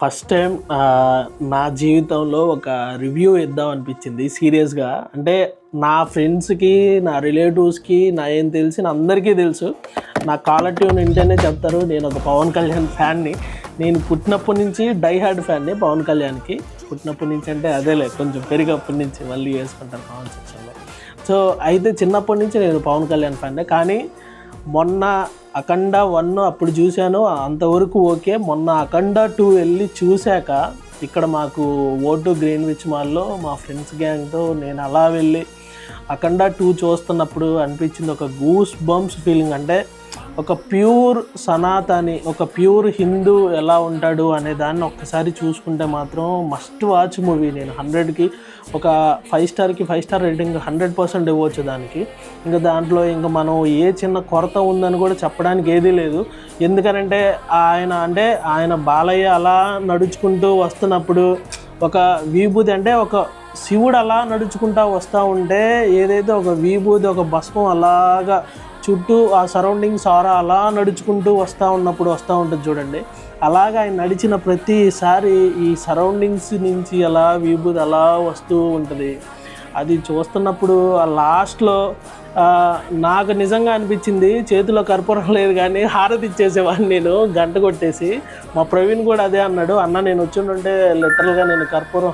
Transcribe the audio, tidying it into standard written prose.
First time నా జీవితంలో ఒక రివ్యూ ఇద్దాం అనిపించింది సీరియస్గా. అంటే నా ఫ్రెండ్స్కి, నా రిలేటివ్స్కి, నా ఏం తెలిసిన అందరికీ తెలుసు. నా కాలర్ ట్యూన్ వింటేనే చెప్తారు నేను ఒక పవన్ కళ్యాణ్ ఫ్యాన్ని. నేను పుట్టినప్పటి నుంచి డై హార్డ్ ఫ్యాన్ని పవన్ కళ్యాణ్కి. పుట్టినప్పటి నుంచి అంటే అదేలే, కొంచెం పెరిగప్పటి నుంచి మళ్ళీ వేసుకుంటాను పవన్ సెక్షన్లో. సో అయితే చిన్నప్పటి నుంచి నేను పవన్ కళ్యాణ్ ఫ్యాన్నే. కానీ మొన్న అఖండ 1 అప్పుడు చూశాను, అంతవరకు ఓకే. మొన్న అఖండ 2 వెళ్ళి చూశాక ఇక్కడ మాకు ఓటు గ్రీన్విచ్ మాల్లో మా ఫ్రెండ్స్ గ్యాంగ్తో నేను అలా వెళ్ళి అఖండ 2 చూస్తున్నప్పుడు అనిపించింది ఒక గూస్ బంప్స్ ఫీలింగ్. అంటే ఒక ప్యూర్ సనాతని, ఒక ప్యూర్ హిందూ ఎలా ఉంటాడు అనే దాన్ని ఒక్కసారి చూసుకుంటే మాత్రం మస్ట్ వాచ్ మూవీ. నేను 100కి ఒక 5 స్టార్కి 5 స్టార్ రేటింగ్ 100% ఇవ్వచ్చు దానికి. ఇంకా దాంట్లో ఇంకా మనం ఏ చిన్న కొరత ఉందని కూడా చెప్పడానికి ఏదీ లేదు. ఎందుకనంటే ఆయన బాలయ్య అలా నడుచుకుంటూ వస్తున్నప్పుడు ఒక విభూది, అంటే ఒక శివుడు అలా నడుచుకుంటూ వస్తూ ఉంటే ఏదైతే ఒక విభూది, ఒక భస్మం అలాగా చుట్టూ ఆ సరౌండింగ్స్ ఆరా అలా నడుచుకుంటూ వస్తూ ఉంటుంది చూడండి. అలాగా ఆయన నడిచిన ప్రతిసారి ఈ సరౌండింగ్స్ నుంచి అలా విభూది అలా వస్తూ ఉంటుంది. అది చూస్తున్నప్పుడు ఆ లాస్ట్లో నాకు నిజంగా అనిపించింది, చేతిలో కర్పూరం లేదు కానీ హారతి ఇచ్చేసేవాడిని నేను గంట కొట్టేసి. మా ప్రవీణ్ కూడా అదే అన్నాడు, అన్న నేను వచ్చి ఉంటే లిటరల్గా నేను కర్పూరం